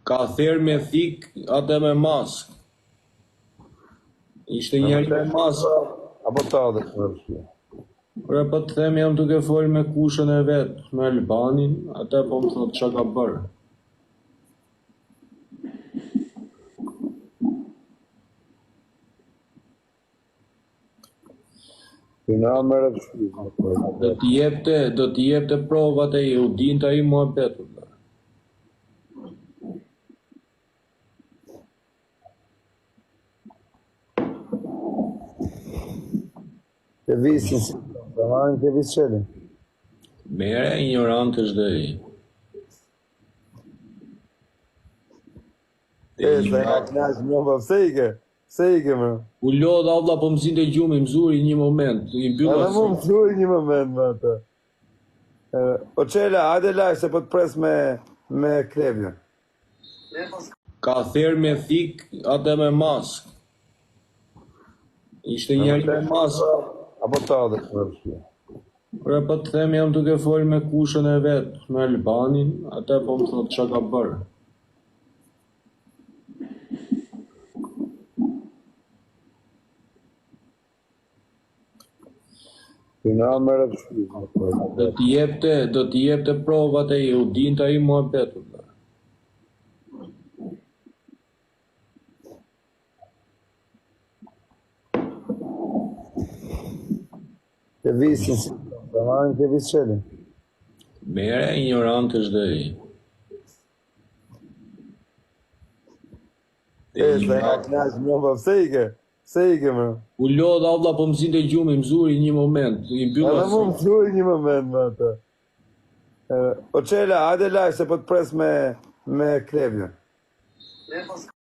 Ka therë me thik atë me mask. Ishte njeri me mask. Apo ta dhe kërëshme. Ore, po të them jam duke folë me kushën e vetë, me Albanin, atë po më thotë çka ka bërë. Final me rëpshkizme. Do t'i jepte provat e ju, dinte ai muhabetin. Ke visin si të marrin ke vis qelin. Mere, ignorant është dhe i. E, sa nga knash më pa, pse i ke? Pse i ke më? U lodha vlla po më zinte gjumi, më zuri një moment. I mbylla. Edhe mu më zuri një moment më atë. O qela, hajde laj se po të pres me krevjën. Ka therë me thik atë me mask. Ishte njeri me mask. Apo ta dhe kërëshme. Ore, po të them jam duke folë me kushën e vetë, me Albanin, atë po më thotë çka ka bërë. Final me rëpshkizme. Do t'i jepte provat e ju, dinte ai muhabetin. Ke visin si të marrin ke vis qelin. Mere, ignorant është dhe i. E, sa nga knash më pa, pse i ke? Pse i ke më? U lodha vlla po më zinte gjumi, më zuri një moment. I mbylla. Edhe mu më zuri një moment më atë. O qela, hajde laj se po të pres me krevjën.